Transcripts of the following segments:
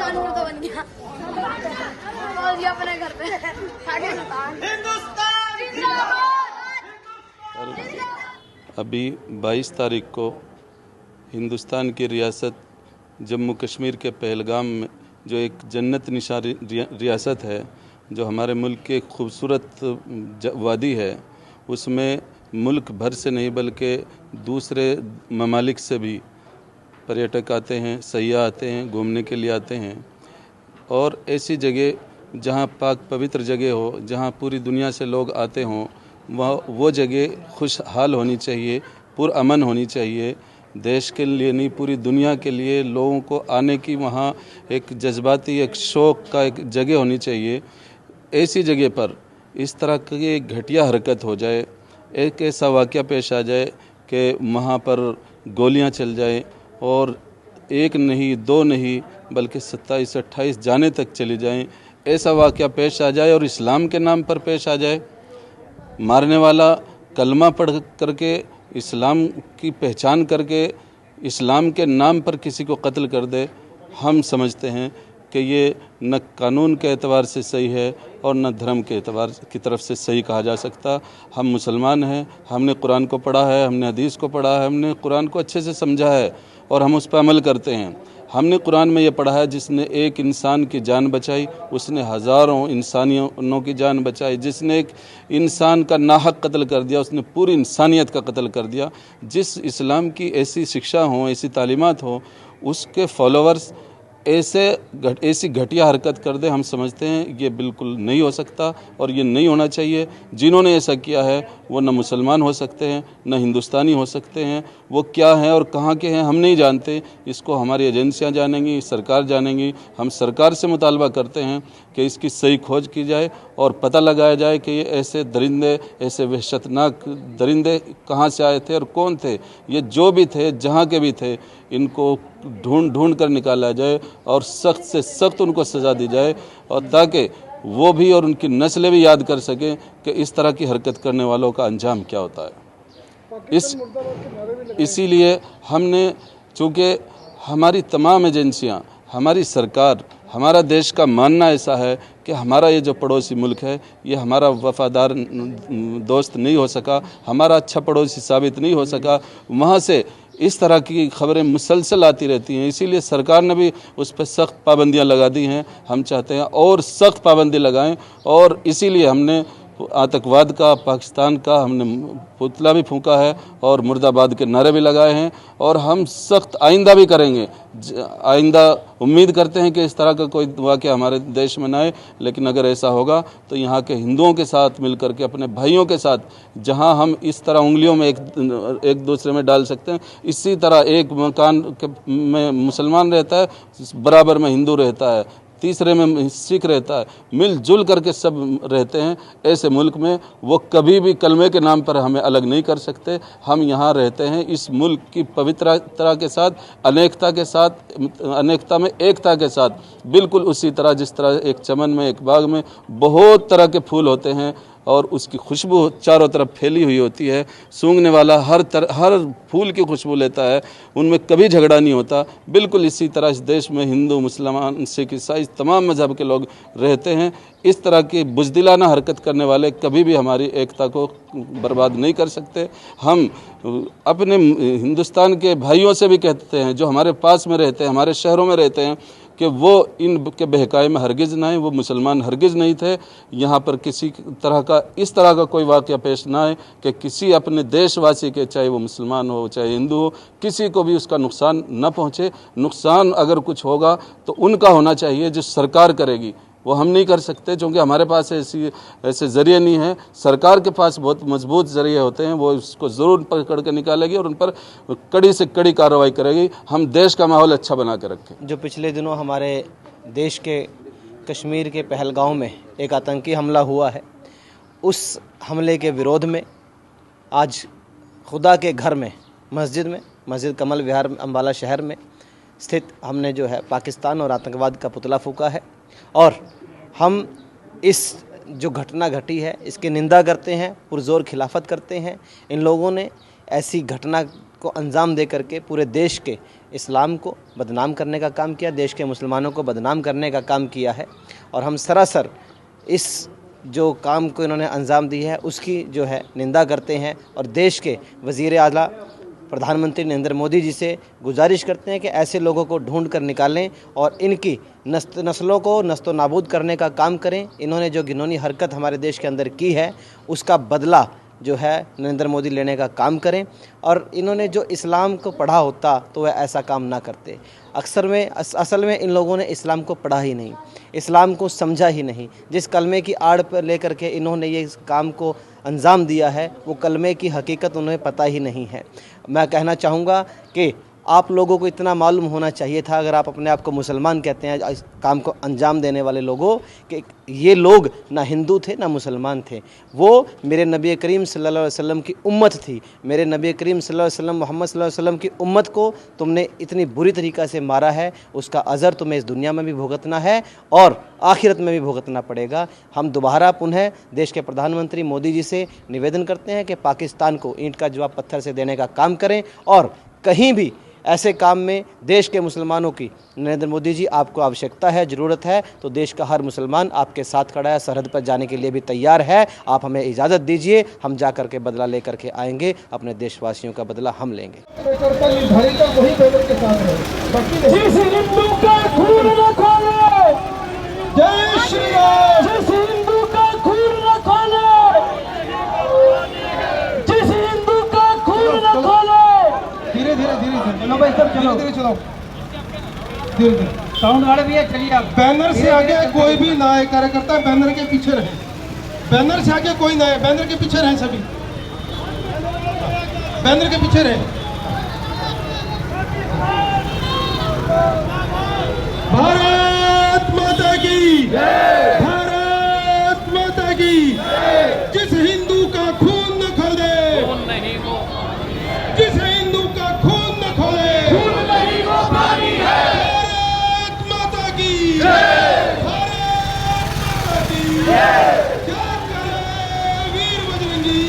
कानून तो बन गया और ये अपने घर पे पाकिस्तान अभी 22 तारीख को हिंदुस्तान की रियासत जम्मू कश्मीर के पहलगाम में जो एक जन्नत निशान रियासत है, जो हमारे मुल्क की खूबसूरत वादी है, उसमें मुल्क भर से नहीं बल्कि दूसरे ममालिक से भी पर्यटक आते हैं, सयाह आते हैं, घूमने के लिए आते हैं। और ऐसी जगह जहाँ पाक पवित्र जगह हो, जहाँ पूरी दुनिया से लोग आते हों, वो जगह खुशहाल होनी चाहिए, पुरअमन होनी चाहिए। देश के लिए नहीं, पूरी दुनिया के लिए लोगों को आने की वहाँ एक जज्बाती, एक शौक़ का एक जगह होनी चाहिए। ऐसी जगह पर इस तरह की घटिया हरकत हो जाए, एक ऐसा वाक़या पेश आ जाए कि वहाँ पर गोलियां चल जाए और एक नहीं, दो नहीं, बल्कि 27-28 जाने तक चली जाएं, ऐसा वाक़या पेश आ जाए और इस्लाम के नाम पर पेश आ जाए। मारने वाला कलमा पढ़ करके, इस्लाम की पहचान करके, इस्लाम के नाम पर किसी को कत्ल कर दे, हम समझते हैं कि ये न कानून के एतबार से सही है और न धर्म के एतबार की तरफ से सही कहा जा सकता। हम मुसलमान हैं, हमने कुरान को पढ़ा है, हमने हदीस को पढ़ा है, हमने कुरान को अच्छे से समझा है और हम उस पर अमल करते हैं। हमने कुरान में ये पढ़ा है, जिसने एक इंसान की जान बचाई उसने हज़ारों इंसानियों की जान बचाई, जिसने एक इंसान का नाहक कत्ल कर दिया उसने पूरी इंसानियत का कत्ल कर दिया। जिस इस्लाम की ऐसी शिक्षा हो, ऐसी तालीमात हो, उसके फॉलोअर्स ऐसी घटिया हरकत कर दे, हम समझते हैं ये बिल्कुल नहीं हो सकता और ये नहीं होना चाहिए। जिन्होंने ऐसा किया है वो न मुसलमान हो सकते हैं, न हिंदुस्तानी हो सकते हैं। वो क्या हैं और कहाँ के हैं हम नहीं जानते, इसको हमारी एजेंसियां जानेंगी, सरकार जानेंगी। हम सरकार से मुतालबा करते हैं कि इसकी सही खोज की जाए और पता लगाया जाए कि ये ऐसे दरिंदे, ऐसे वहशतनाक दरिंदे कहाँ से आए थे और कौन थे। ये जो भी थे, जहाँ के भी थे, इनको ढूंढ कर निकाला जाए और सख्त से सख्त उनको सज़ा दी जाए, और ताकि वो भी और उनकी नस्लें भी याद कर सकें कि इस तरह की हरकत करने वालों का अंजाम क्या होता है। इसीलिए हमने, चूँकि हमारी तमाम एजेंसियां, हमारी सरकार, हमारा देश का मानना ऐसा है कि हमारा ये जो पड़ोसी मुल्क है ये हमारा वफ़ादार दोस्त नहीं हो सका, हमारा अच्छा पड़ोसी साबित नहीं हो सका, वहाँ से इस तरह की खबरें मुसलसल आती रहती हैं। इसीलिए सरकार ने भी उस पर सख्त पाबंदियां लगा दी हैं। हम चाहते हैं और सख्त पाबंदी लगाएं, और इसीलिए हमने आतंकवाद का, पाकिस्तान का हमने पुतला भी फूंका है और मुर्दाबाद के नारे भी लगाए हैं, और हम सख्त आइंदा भी करेंगे। आइंदा उम्मीद करते हैं कि इस तरह का कोई वाक़या हमारे देश में ना आए, लेकिन अगर ऐसा होगा तो यहाँ के हिंदुओं के साथ मिलकर के, अपने भाइयों के साथ, जहाँ हम इस तरह उंगलियों में एक दूसरे में डाल सकते हैं, इसी तरह एक मकान में मुसलमान रहता है, बराबर में हिंदू रहता है, तीसरे में सिख रहता है, मिलजुल करके सब रहते हैं। ऐसे मुल्क में वो कभी भी कलमे के नाम पर हमें अलग नहीं कर सकते। हम यहाँ रहते हैं इस मुल्क की पवित्रता के साथ, अनेकता के साथ, अनेकता में एकता के साथ, बिल्कुल उसी तरह जिस तरह एक चमन में, एक बाग में बहुत तरह के फूल होते हैं और उसकी खुशबू चारों तरफ फैली हुई होती है। सूंघने वाला हर फूल की खुशबू लेता है, उनमें कभी झगड़ा नहीं होता। बिल्कुल इसी तरह इस देश में हिंदू, मुसलमान, सिख, ईसाई तमाम मज़हब के लोग रहते हैं। इस तरह की बुज़दिलाना हरकत करने वाले कभी भी हमारी एकता को बर्बाद नहीं कर सकते। हम अपने हिंदुस्तान के भाइयों से भी कहते हैं, जो हमारे पास में रहते हैं, हमारे शहरों में रहते हैं, कि वो इन के बहकाए में हरगिज़ ना आए। वो मुसलमान हरगिज़ नहीं थे। यहाँ पर किसी तरह का, इस तरह का कोई वाक़या पेश ना आए कि किसी अपने देशवासी के, चाहे वो मुसलमान हो चाहे हिंदू हो, किसी को भी उसका नुकसान न पहुँचे। नुकसान अगर कुछ होगा तो उनका होना चाहिए जो सरकार करेगी, वो हम नहीं कर सकते, क्योंकि हमारे पास ऐसे ज़रिए नहीं हैं। सरकार के पास बहुत मजबूत ज़रिए होते हैं, वो उसको ज़रूर पकड़ के निकालेगी और उन पर कड़ी से कड़ी कार्रवाई करेगी। हम देश का माहौल अच्छा बना के रखें। जो पिछले दिनों हमारे देश के कश्मीर के पहलगाम में एक आतंकी हमला हुआ है, उस हमले के विरोध में आज खुदा के घर में, मस्जिद कमल विहार अम्बाला शहर में स्थित हमने जो है पाकिस्तान और आतंकवाद का पुतला फूंका है। और हम इस जो घटना घटी है इसकी निंदा करते हैं, पुरजोर खिलाफत करते हैं। इन लोगों ने ऐसी घटना को अंजाम दे करके पूरे देश के इस्लाम को बदनाम करने का काम किया, देश के मुसलमानों को बदनाम करने का काम किया है। और हम सरासर इस जो काम को इन्होंने अंजाम दी है उसकी जो है निंदा करते हैं और देश के वज़ीर आला प्रधानमंत्री नरेंद्र मोदी जी से गुजारिश करते हैं कि ऐसे लोगों को ढूंढ कर निकालें और इनकी नस्लों को नस्तो नाबूद करने का काम करें। इन्होंने जो घिनौनी हरकत हमारे देश के अंदर की है उसका बदला जो है नरेंद्र मोदी लेने का काम करें। और इन्होंने जो इस्लाम को पढ़ा होता तो वह ऐसा काम ना करते। असल में इन लोगों ने इस्लाम को पढ़ा ही नहीं, इस्लाम को समझा ही नहीं। जिस कलमे की आड़ पर लेकर के इन्होंने ये काम को अंजाम दिया है वो कलमे की हकीकत उन्हें पता ही नहीं है। मैं कहना चाहूँगा कि आप लोगों को इतना मालूम होना चाहिए था, अगर आप अपने आप को मुसलमान कहते हैं इस काम को अंजाम देने वाले लोगों, कि ये लोग ना हिंदू थे ना मुसलमान थे, वो मेरे नबी करीम सल्लल्लाहु अलैहि वसल्लम की उम्मत थी। मेरे नबी करीम सल्लल्लाहु अलैहि वसल्लम मोहम्मद सल्लल्लाहु अलैहि वसल्लम की उम्मत को तुमने इतनी बुरी तरीक़ा से मारा है, उसका अज़र तुम्हें इस दुनिया में भी भुगतना है और आखिरत में भी भुगतना पड़ेगा। हम दोबारा पुनः देश के प्रधानमंत्री मोदी जी से निवेदन करते हैं कि पाकिस्तान को ईंट का जवाब पत्थर से देने का काम करें और कहीं भी ऐसे काम में देश के मुसलमानों की नरेंद्र मोदी जी आपको आवश्यकता है, ज़रूरत है तो देश का हर मुसलमान आपके साथ खड़ा है, सरहद पर जाने के लिए भी तैयार है। आप हमें इजाज़त दीजिए, हम जा कर के बदला ले करके आएंगे, अपने देशवासियों का बदला हम लेंगे। साउंड वाले भैया चलिए आप। बैनर से आगे कोई भी ना आए, कार्यकर्ता बैनर के पीछे रहे। बैनर से आगे कोई ना आए, बैनर के पीछे रहे, सभी बैनर के पीछे रहे। भारत माता की, भारत माता की। जिस हिंदू का खून न खोले, जिस हिंदू का खून न खोले, भारत माता की, भारत माता की। क्या करे वीर बजरंगी।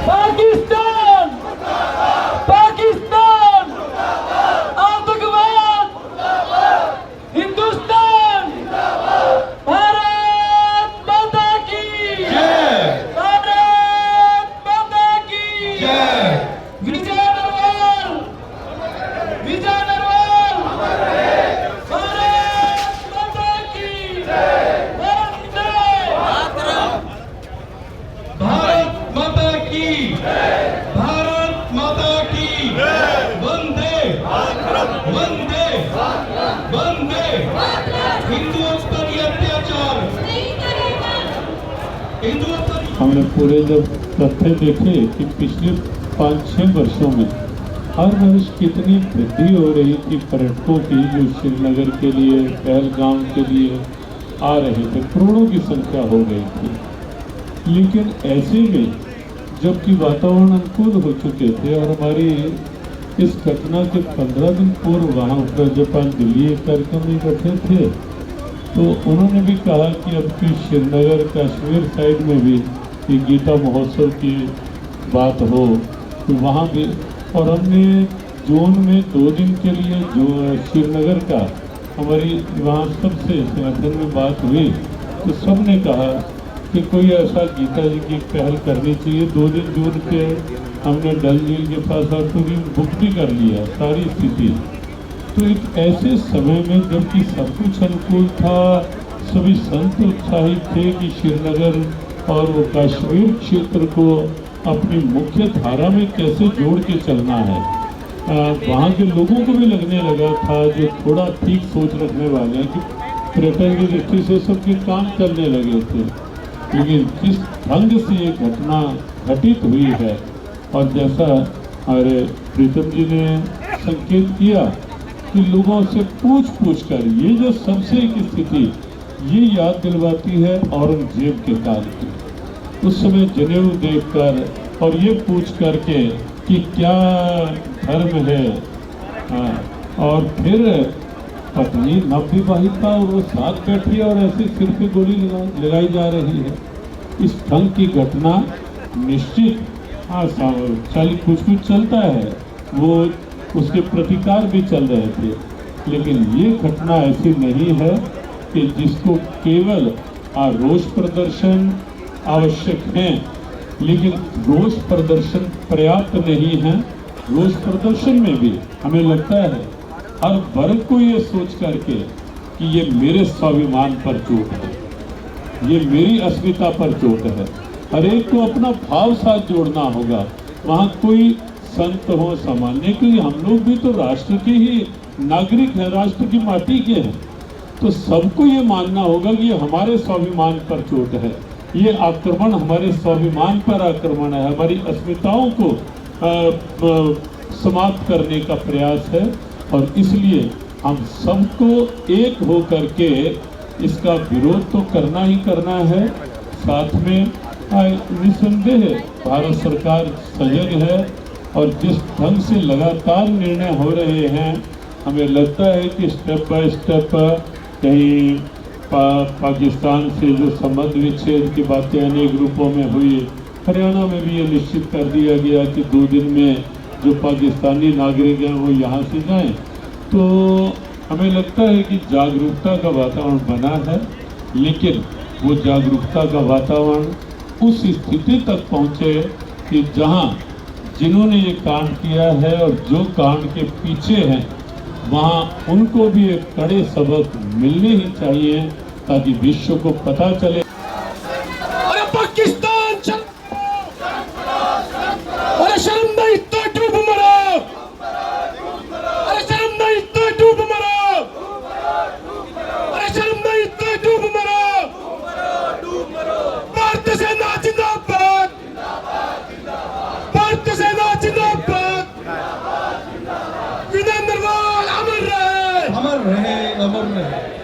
पाकिस्तान, पाकिस्तान, आतंकवाद, हिंदुस्तान, भारत माता की, भारत माता की। विजय नरवाल, विजय नरवाल, भारत माता की, भारत माता की, भारत माता की। वंदे वंदे वंदे। हिंदुओं पर ये अत्याचार, हिंदुओं पर। हमने पूरे जब तथ्य देखे कि पिछले 5-6 वर्षों में हर वर्ष कितनी वृद्धि हो रही थी पर्यटकों की, जो श्रीनगर के लिए, पहलगाम के लिए आ रहे थे, करोड़ों की संख्या हो गई थी। लेकिन ऐसे में जबकि वातावरण अनुकूल हो चुके थे और हमारी इस घटना के 15 दिन पूर्व वहाँ उपराज्यपाल दिल्ली एक कार्यक्रम में बैठे थे, तो उन्होंने भी कहा कि अब की श्रीनगर कश्मीर साइड में भी ये गीता महोत्सव की बात हो तो वहाँ भी। और हमने जून में 2 दिन के लिए जो श्रीनगर का हमारी वहाँ सबसे संगठन में बात हुई तो सब ने कहा कि कोई ऐसा गीता जी की पहल करनी चाहिए। 2 दिन जून के हमने डल झील के पास और बुक भी कर लिया सारी स्थिति। तो एक ऐसे समय में जबकि सब कुछ अनुकूल था, सभी संत उत्साहित थे कि श्रीनगर और वो कश्मीर क्षेत्र को अपनी मुख्य धारा में कैसे जोड़ के चलना है। वहाँ के लोगों को भी लगने लगा था, जो थोड़ा ठीक सोच रखने वाले हैं, कि पर्यटन की दृष्टि से सबके काम चलने लगे थे। लेकिन जिस ढंग से ये घटना घटित हुई है और जैसा हमारे प्रीतम जी ने संकेत किया कि लोगों से पूछ कर ये जो सबसे की स्थिति ये याद दिलवाती है औरंगजेब के काल की। उस समय जनेऊ देखकर और ये पूछ करके कि क्या धर्म है। और फिर पत्नी नवविवाहिता और वो साथ बैठी है और ऐसे सिर पे गोली लगाई जा रही है। इस ढंग की घटना निश्चित कुछ चलता है, वो उसके प्रतिकार भी चल रहे थे, लेकिन ये घटना ऐसी नहीं है कि जिसको केवल रोष प्रदर्शन आवश्यक है, लेकिन रोष प्रदर्शन पर्याप्त नहीं है। रोष प्रदर्शन में भी हमें लगता है हर वर्ग को ये सोच करके कि ये मेरे स्वाभिमान पर चोट है, ये मेरी अस्मिता पर चोट है, हर एक को अपना भाव साथ जोड़ना होगा। वहाँ कोई संत हो सामान्य, क्योंकि हम लोग भी तो राष्ट्र के ही नागरिक हैं, राष्ट्र की माटी के हैं, तो सबको ये मानना होगा कि ये हमारे स्वाभिमान पर चोट है, ये आक्रमण हमारे स्वाभिमान पर आक्रमण है, हमारी अस्मिताओं को समाप्त करने का प्रयास है। और इसलिए हम सबको एक हो करके इसका विरोध तो करना ही करना है। साथ में निस्संदेह भारत सरकार सजग है और जिस ढंग से लगातार निर्णय हो रहे हैं, हमें लगता है कि स्टेप बाय स्टेप कहीं पाकिस्तान से जो संबंध विच्छेद की बातें अनेक रूपों में हुई, हरियाणा में भी ये निश्चित कर दिया गया कि 2 दिन में जो पाकिस्तानी नागरिक हैं वो यहाँ से जाएं। तो हमें लगता है कि जागरूकता का वातावरण बना है, लेकिन वो जागरूकता का वातावरण उस स्थिति तक पहुँचे कि जहाँ जिन्होंने ये कांड किया है और जो कांड के पीछे हैं, वहाँ उनको भी एक कड़े सबक मिलने ही चाहिए ताकि विश्व को पता चले। अरे पाकिस्तान चल, अरे शर्म नहीं तो डूब मरो, अरे शर्म नहीं तो डूब मरो, अरे शर्म नहीं तो डूब मरो। भारत सेना जिंदाबाद, भारत सेना जिंदाबाद, विजय नरवाल अमर रहे, अमर रहे, अमर रहे।